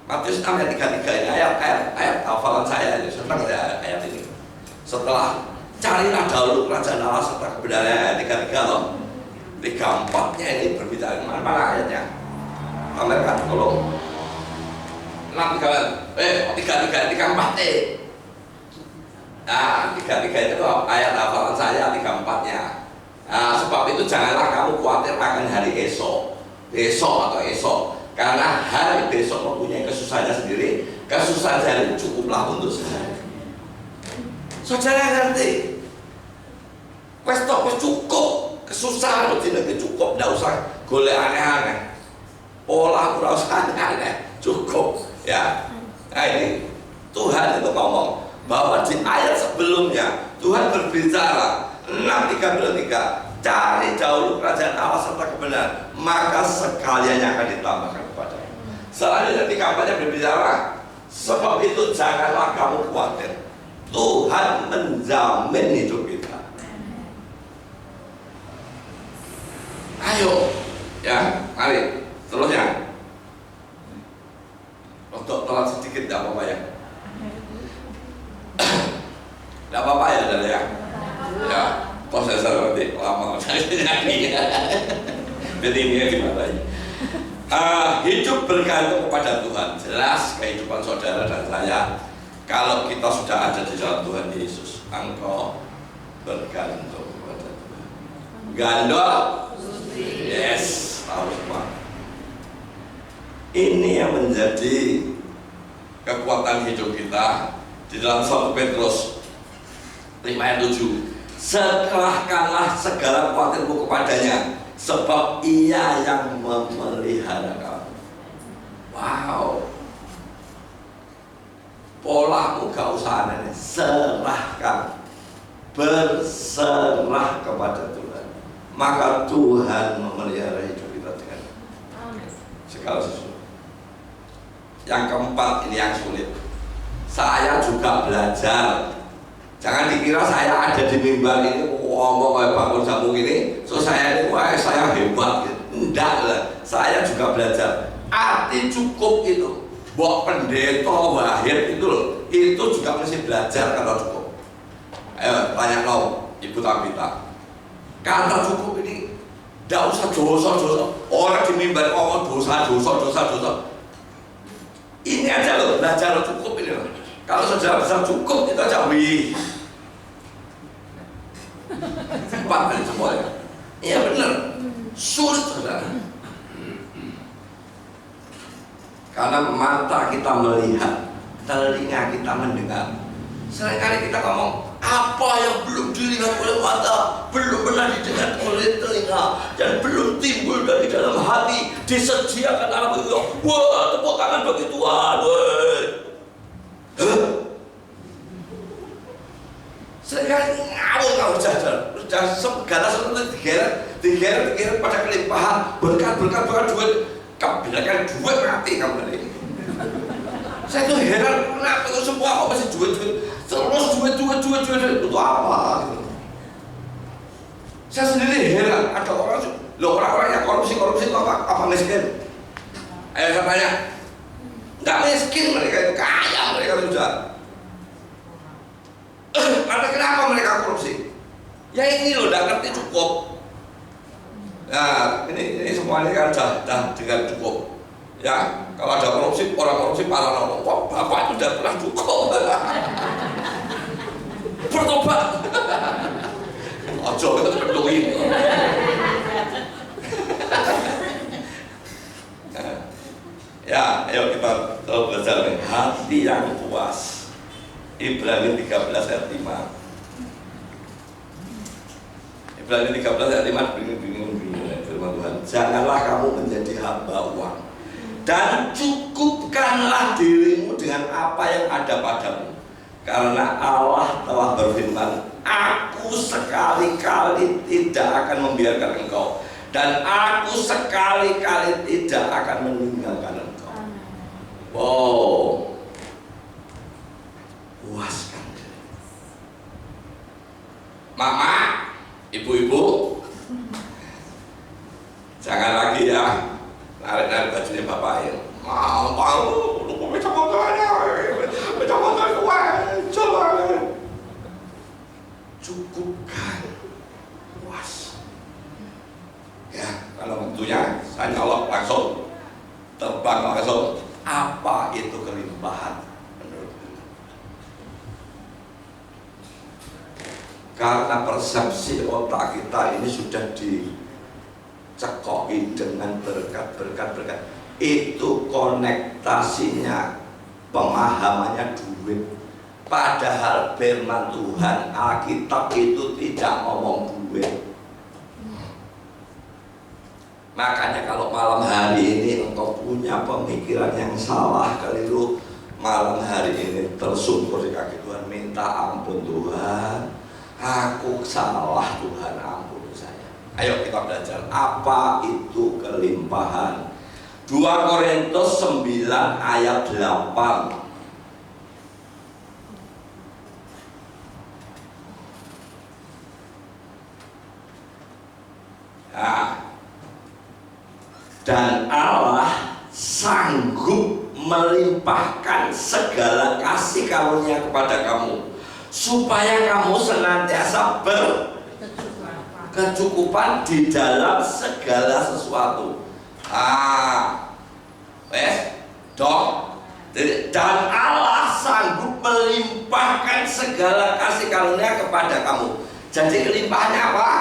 Matius 6 ayat 33 ini ayat hafalan saya, senang saya ayat ini. Setelah carilah dahulu kerajaan Allah serta kebenarannya, ayat 33 loh. 34-nya ini berbicara mana ayatnya? Pamerkan tolong. 33 Nah, 33 itu ayat hafalan saya 34-nya. Nah, sebab itu janganlah kamu khawatir akan hari esok atau esok, karena hari besok mempunyai kesusahannya sendiri. Kesusahan sehari cukuplah untuk sehari. Saudara ngerti? Wes cukup, kesusahan tidak cukup, tidak usah golek aneh-aneh. Pola ora usah aneh-aneh, cukup ya. Nah ini Tuhan itu ngomong bahwa di ayat sebelumnya Tuhan berbicara 6:33, cari dahulu kerajaan Allah serta kebenaran, maka sekaliannya akan ditambahkan kepadamu. Selanjutnya 34-nya berbicara, sebab itu janganlah kamu khawatir, Tuhan menjamin hidup kita. Ayo, ya, mari terusnya. Untuk telat sedikit tidak apa-apa ya. Tidak apa-apa ya, saudara ya. Ya, proses nanti lama nyanyi. Jadi ini gimana ya? Hidup bergantung kepada Tuhan. Jelas kehidupan saudara dan saya. Kalau kita sudah ada di dalam Tuhan Yesus, engkau bergantung kepada Tuhan. Gandol, yes, tahu semua. Ini yang menjadi kekuatan hidup kita di dalam 1 Petrus 5:7. Serahkanlah segala khawatirmu kepadanya, sebab Ia yang memelihara kamu. Wow. Polamu gak usah aneh, serahkan, berserah kepada Tuhan, maka Tuhan memelihara hidup kita dengan segala sesuatu. Yang keempat, ini yang sulit. Saya juga belajar. Jangan dikira saya ada di mimbar ini, ngomong kayak bangun jamu gini, so saya ini wah saya hebat, enggak lah, saya juga belajar. Arti cukup itu, Mbok Pendeta Wahid itu loh, itu juga mesti belajar kata cukup. Ayo tanya lo, Ibu Tabita, kata cukup ini, enggak usah dosa. Orang di mimbar ngomong dosa. Ini aja loh, belajar cukup ini loh. Kalau saudara bisa cukup itu aja wih. Cepat kan semuanya. Iya benar. Sulit saudara. Karena mata kita melihat, telinga kita mendengar. Seringkali kita ngomong apa yang belum dilihat oleh mata, belum pernah didengar oleh telinga, dan belum timbul dari dalam hati, disediakan alam itu. Wah, tepuk tangan bagi Tuhan. Seringkali ngawur jajan, segala sesuatu digeret pada kelimpahan, berkat duit, kebijakan duit mati kamu ini. Saya tuh heran, kenapa itu semua kok masih duit, terus duit itu apa? Saya sendiri heran, ada orang-orang yang korupsi itu apa miskin? Ayo saya tanya, nggak miskin mereka itu, kaya mereka sudah. Karena kenapa mereka korupsi? Ya ini loh, nggak ngerti cukup. Nah, ini semuanya kan dah dengan cukup. Ya, kalau ada korupsi, orang korupsi parah ngomong, wah bapak itu udah pernah cukup. Bertobat. Ojo kita peduli. Ya, ayo kita belajar nih. Hati yang puas. Ibrani 13 ayat 5. Ibrani 13 ayat 5 bingung firman Tuhan. Janganlah kamu menjadi hamba uang, dan cukupkanlah dirimu dengan apa yang ada padamu, karena Allah telah berfirman, Aku sekali-kali tidak akan membiarkan engkau, dan Aku sekali-kali tidak akan meninggalkan engkau. Wow, puaskan diri. Mama, ibu-ibu, jangan lagi ya narik bajunya bapak ya. Mau lu baca coba cukupkan, puas. Ya, kalau tentunya saya nyolok langsung, terbang langsung. Apa itu kelimpahan menurutku? Karena persepsi otak kita ini sudah dicekoki dengan berkat. Itu konektasinya, pemahamannya duit. Padahal firman Tuhan Alkitab itu tidak ngomong duit. Makanya kalau malam hari ini engkau punya pemikiran yang salah, keliru, malam hari ini tersungkur di kaki Tuhan, minta ampun Tuhan, aku salah Tuhan, ampun saya. Ayo kita belajar apa itu kelimpahan. 2 Korintus 9 ayat 8. Dan Allah sanggup melimpahkan segala kasih karunia kepada kamu, supaya kamu senantiasa berkecukupan di dalam segala sesuatu. Dan Allah sanggup melimpahkan segala kasih karunia kepada kamu. Jadi kelimpahannya apa?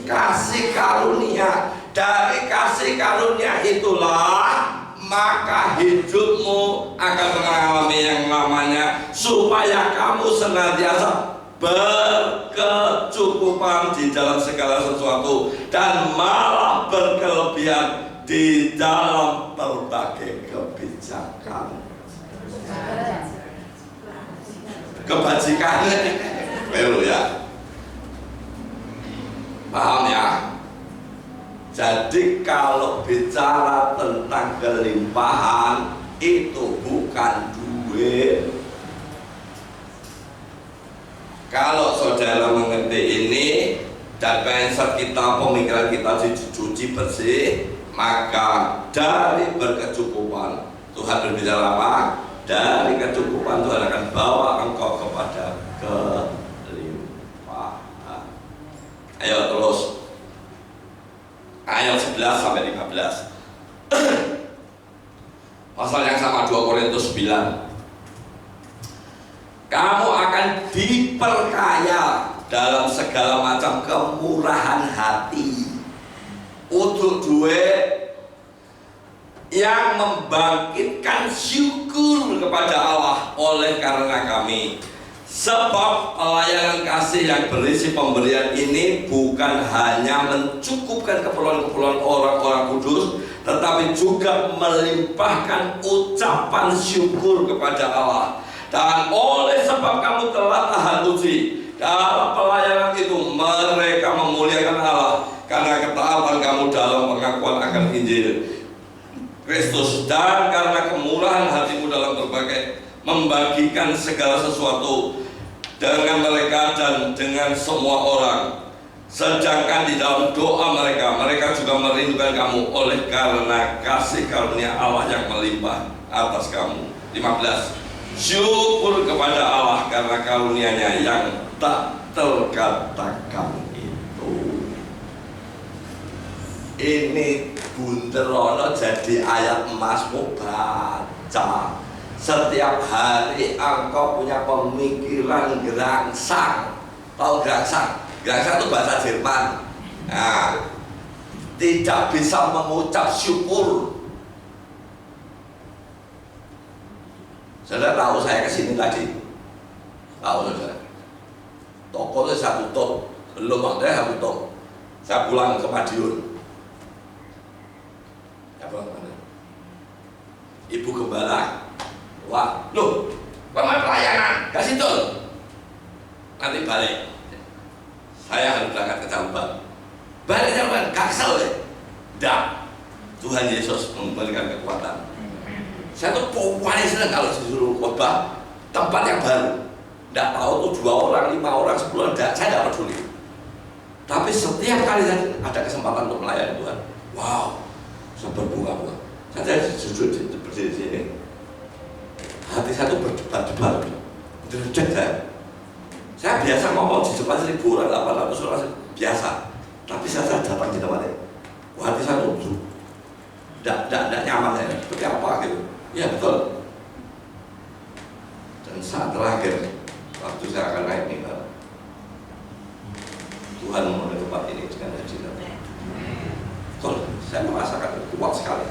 Kasih karunia. Dari kasih karunia itulah maka hidupmu akan mengalami yang namanya supaya kamu senantiasa berkecukupan di dalam segala sesuatu, dan malah berkelebihan di dalam berbagai kebijakan. Kebajikan, baru ya, paham ya? Jadi kalau bicara tentang kelimpahan itu bukan duit. Kalau saudara mengerti ngerti ini dan mindset kita, pemikiran kita dicuci bersih, maka dari berkecukupan Tuhan berbicara apa? Dari kecukupan Tuhan akan bawa engkau kepada kelimpahan. Ayo terus. Ayat 11 sampai 15. Pasal yang sama 2 Korintus 9. Kamu akan diperkaya dalam segala macam kemurahan hati untuk duit yang membangkitkan syukur kepada Allah oleh karena kami. Sebab pelayanan kasih yang berisi pemberian ini bukan hanya mencukupkan keperluan-keperluan orang-orang kudus, tetapi juga melimpahkan ucapan syukur kepada Allah. Dan oleh sebab kamu telah tahan uji dalam pelayanan itu, mereka memuliakan Allah karena ketaatan kamu dalam pengakuan akan Injil Kristus, dan karena kemurahan hatimu dalam berbagai membagikan segala sesuatu dengan mereka dan dengan semua orang. Sedangkan di dalam doa mereka juga merindukan kamu oleh karena kasih karunia Allah yang melimpah atas kamu. 15. Syukur kepada Allah karena karunia-Nya yang tak terkatakan itu. Ini bunterono jadi ayat emasmu, baca. Setiap hari engkau punya pemikiran gerangsang. Tahu gerangsang? Gerangsang itu bahasa Jerman. Nah, tidak bisa mengucap syukur. Saudara tahu saya kesini tadi? Tahu saudara? Toko itu saya tutup, belum ada saya tutup. Saya pulang ke Madiun. Ya pulang mana? Ibu gembala. Wah, loh, pemain pelayanan, kasih tuh. Nanti balik. Saya harus berangkat ke Jamban. Balik ke Jamban, kasel ya. Tidak. Tuhan Yesus memberikan kekuatan. Saya tuh paling senang kalau disuruh khotbah tempat yang baru. Tidak tahu tuh 2 orang, 5 orang, 10 orang, saya tidak peduli. Tapi setiap kali ada kesempatan untuk melayani Tuhan, wow, saya berbunga-bunga. Saya duduk berdiri di sini. Hati saya tuh berdebar-debar. Derajat saya biasa ngomong di depan 1.000 orang, 800 orang biasa. Tapi saya datang di tempat ini, hati saya tuh tidak nyaman saya. Seperti apa gitu? Ya betul. Dan saat terakhir, waktu saya akan naik mimbar, Tuhan memenuhi tempat ini dengan hadirat. Betul, saya merasakan kuat sekali.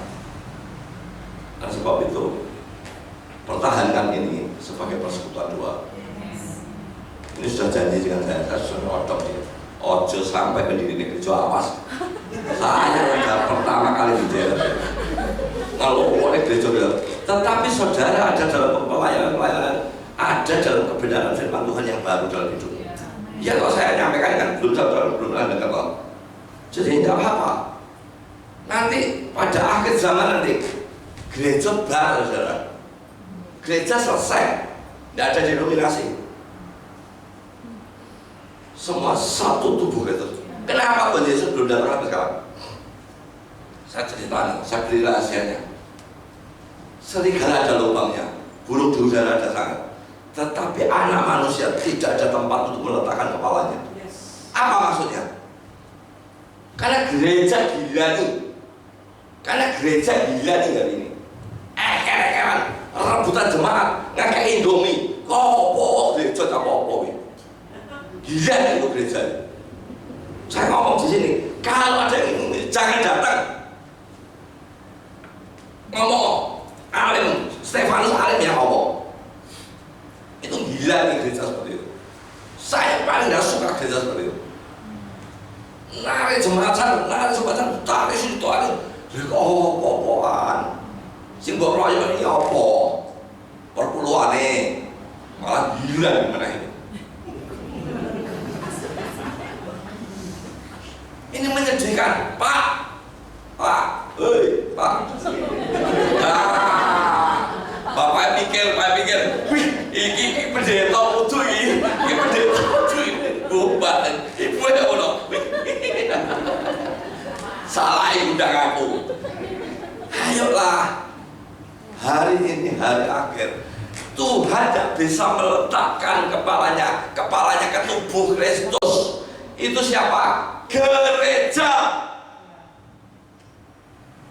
Dan sebab itu, pertahankan ini sebagai persekutuan doa. Ini sudah janji dengan saya sudah nodok ya. Ojo sampai pendiri negeri Jawa. Saya yang pertama kali di daerah. Kalau oleh gereja, tetapi saudara ada dalam pelayanan, ada dalam kebenaran firman Tuhan yang baru dalam hidup. Ya kalau saya nyampaikan kan belum ada kata. Jadi tidak apa-apa. Nanti pada akhir zaman nanti gereja baru, saudara. Gereja selesai, tidak ada denominasi. Semua satu tubuh gitu. Kenapa Tuhan Yesus belum datang sampai sekarang? Saya ceritakan, saya beri rahasianya. Serigala ada lubangnya, burung di udara ada sangat, tetapi anak manusia tidak ada tempat untuk meletakkan kepalanya. Apa maksudnya? Karena gereja gila nih, hari ini. Keren-keren, rebutan jemaat, ngakak Indomie, kopo, gereja apa-apa. Gila itu gereja. Saya ngomong di sini, kalau ada yang ini, jangan datang. Ngomong, alim, Stefanus alim yang ngomong. Itu gila nih gereja seperti itu. Saya paling gak suka gereja seperti itu. Nari jembatan, tarik situ, tarik. Apa-apaan. Simbol royo ini apa? Perpuluhan nih. Malah gila gimana ini. Ini menyedihkan, Pak, hei, Pak. Bapak pikir, wih, ini pendeta utuh ini pendeta utuh ini, Mbak, ibu ya ono. Salah undang aku. Ayolah, hari ini hari akhir. Tuhan tidak bisa meletakkan kepalanya ke tubuh Kristus. Itu siapa? Gereja.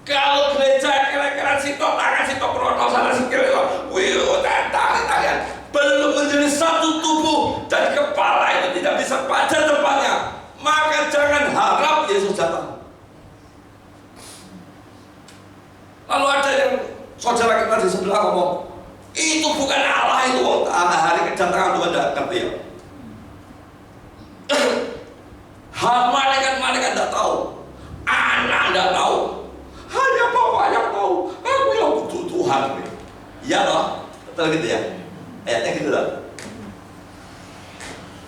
Kalau gereja kira-kira sitok tangan sitok perono sana sikil tangan belum menjadi satu tubuh dan kepala itu tidak bisa pada tempatnya, maka jangan harap Yesus datang. Lalu ada yang saudara kita di sebelah ngomong, itu bukan Allah itu, hari kedatangan Tuhan tidak ngerti ya. Malaikat tidak tahu, anak tidak tahu, hanya Bapak yang tahu. Aku yang butuh Tuhan. Iya loh, betul gitu ya. Ayatnya gitu loh.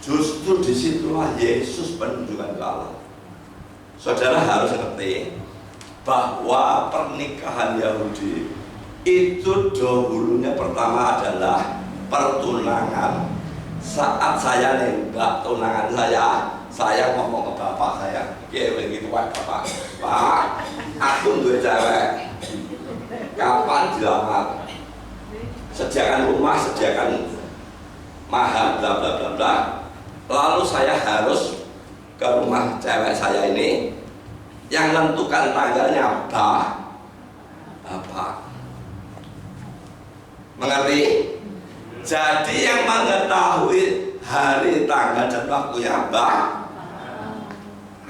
Justru disitulah Yesus menunjukkan ke Allah. Saudara harus ngerti bahwa pernikahan Yahudi itu dahulunya pertama adalah pertunangan. Saat saya nembak tunangan saya ngomong ke bapak saya, ya begitu Pak, aku duwe cewek, kapan dilamar? Sediakan rumah, sediakan mahar, bla bla bla bla. Lalu saya harus ke rumah cewek saya ini, yang menentukan tanggalnya bapak. Mengerti? Jadi yang mengetahui hari, tanggal dan waktunya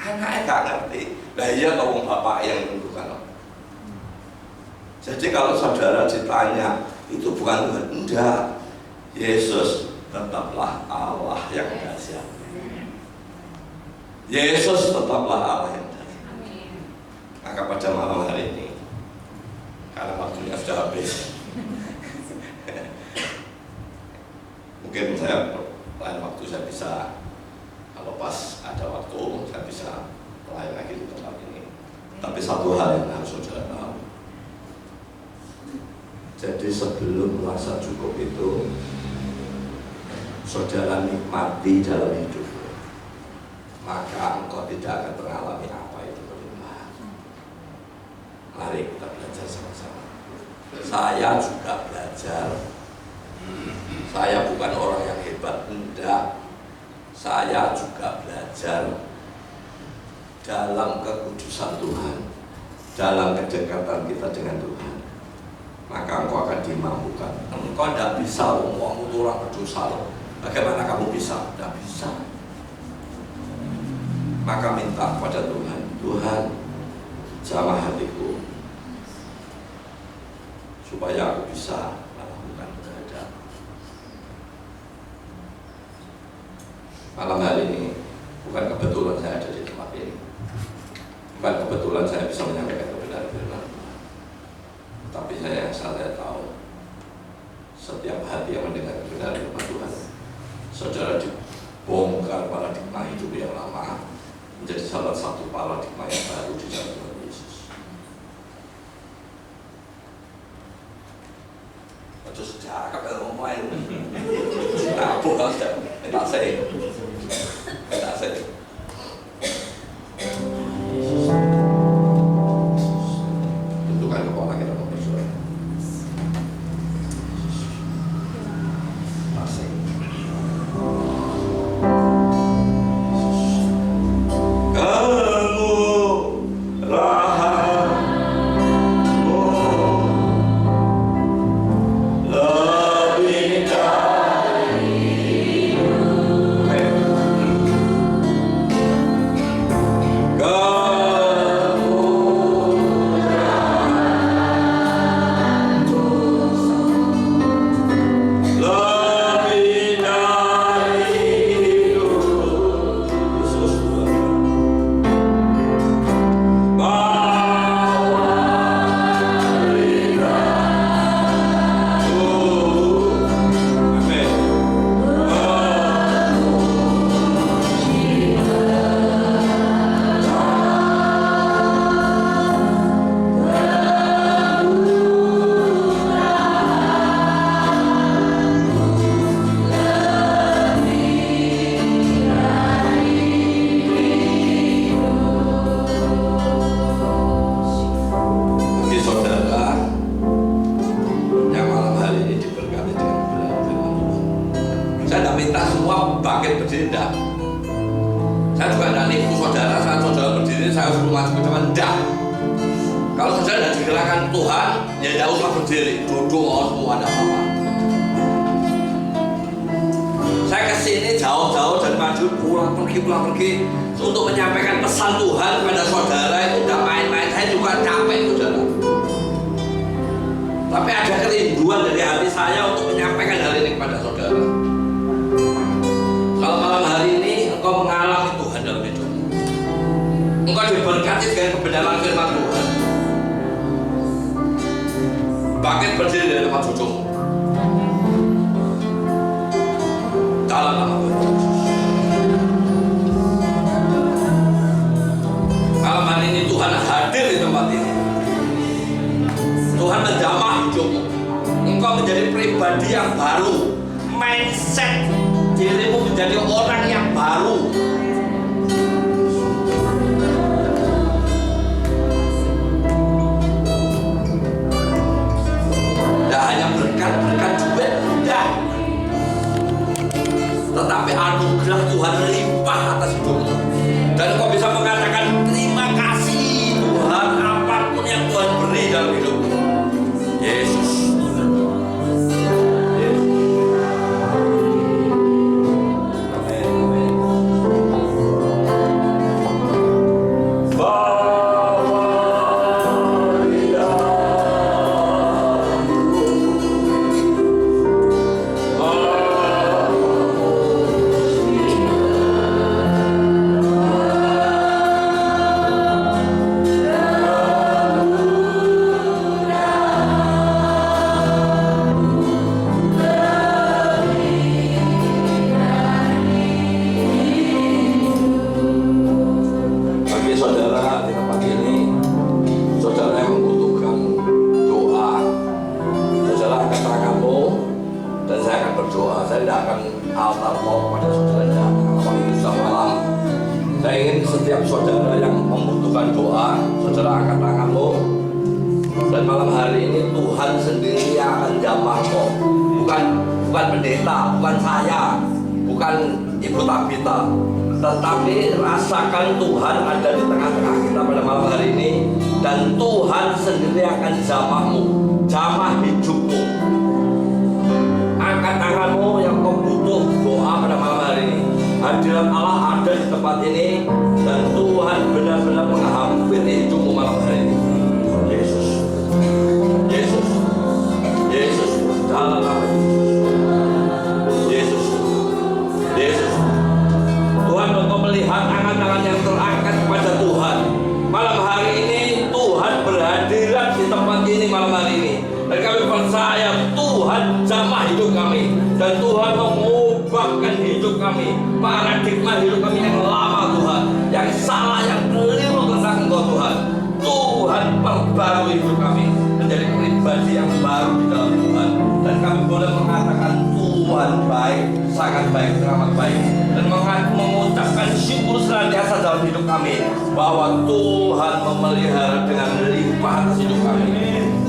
anaknya gak ngerti. Nah iya kalau bapak yang menentukan. Jadi kalau saudara ditanya itu bukan Tuhan, enggak. Yesus tetaplah Allah yang dahsyat. Yesus tetaplah Allah yang dahsyat. Maka pada malam hari ini, karena waktunya sudah habis, mungkin saya lain waktu saya bisa, kalau pas ada waktu saya bisa lain lagi di tempat ini. Tapi satu hal yang harus saudara tahu, jadi sebelum merasa cukup itu, saudara nikmati dalam hidup, maka engkau tidak akan mengalami apa itu berlimpah. Mari kita belajar sama-sama. Saya juga belajar. Saya bukan orang yang hebat, enggak. Saya juga belajar dalam kekudusan Tuhan, dalam kedekatan kita dengan Tuhan. Maka engkau akan dimampukan. Engkau tidak bisa ngomong itu orang berdosa loh. Bagaimana kamu bisa? Tidak bisa. Maka minta kepada Tuhan, Tuhan jamah hatiku supaya aku bisa melakukan kehendak. Malam hari ini bukan kebetulan saya ada di tempat ini, bukan kebetulan saya bisa menyampaikan kebenaran firman Tuhan. Tapi saya tahu setiap hati yang mendengar kebenaran firman Tuhan, saudara dibongkar paradigma hidup yang lama menjadi salah satu paradigma yang baru di dalam Tuhan Yesus. Terus cakap kalau mau main, nah bukan sudah, tak saya. Tentukan kepala kita bersuara. Asik. semua bangkit berdiri, enggak. Saya juga enggak nipu saudara, saat saudara berdiri saya suruh maju ke depan, enggak. Kalau saudara tidak digerakkan Tuhan, ya tidak usah berdiri, duduk semua, ada apa-apa. Saya kesini jauh-jauh dan maju pulang pergi untuk menyampaikan pesan Tuhan kepada saudara. Itu tidak main-main, saya juga capek saudara. Tapi ada kerinduan dari hati saya untuk menyampaikan hal ini kepada saudara. Kalau malam hari ini engkau mengalami Tuhan dalam hidupmu, engkau diberkati dengan kebenaran firman Tuhan, bangkit berdiri dari tempat dudukmu dalam nama Tuhan. Malam hari ini Tuhan hadir di tempat ini. Tuhan menjamah hidupmu. Engkau menjadi pribadi yang baru. Mindset dirimu menjadi orang yang baru. Tidak hanya berkat-berkat juga, tidak. Tetapi anugerah Tuhan limpah atas hidupmu. Dan engkau bisa mengatakan terima kasih Tuhan apapun yang Tuhan beri dalam hidupmu. Yesus. Tetapi rasakan Tuhan ada di tengah-tengah kita pada malam hari ini, dan Tuhan sendiri akan jamahmu, jamah hidupmu. Angkat tanganmu yang kau butuh doa pada malam hari ini. Hadirat Allah ada di tempat ini, dan Tuhan benar-benar menghampiri hidupmu malam hari ini. Yesus, Yesus, Yesus, dalam nama Yesus, Yesus. Tuhan, engkau melihat tangan-tangan yang terangkat kepada Tuhan. Malam hari ini Tuhan berhadirat di tempat ini malam hari ini. Dan kami percaya Tuhan jamah hidup kami. Dan Tuhan mengubahkan hidup kami. Paradigma hidup kami yang lama Tuhan, yang salah, yang keliru tentang Engkau Tuhan. Tuhan perbarui hidup kami menjadi pribadi yang baru di dalam Tuhan. Dan kami boleh mengatakan Tuhan baik, sangat baik, teramat baik. Dan mengucapkan syukur senantiasa dalam hidup kami bahwa Tuhan memelihara dengan limpah atas hidup kami.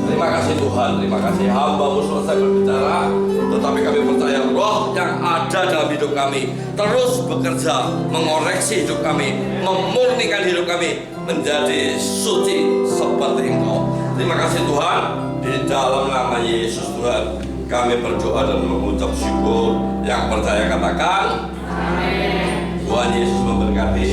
Terima kasih Tuhan, terima kasih. Hamba-Mu selesai berbicara, tetapi kami percaya roh yang ada dalam hidup kami terus bekerja mengoreksi hidup kami, memurnikan hidup kami menjadi suci seperti Engkau. Terima kasih Tuhan, di dalam nama Yesus Tuhan kami berdoa dan mengucap syukur. Yang percaya katakan amin. Tuhan Yesus memberkati.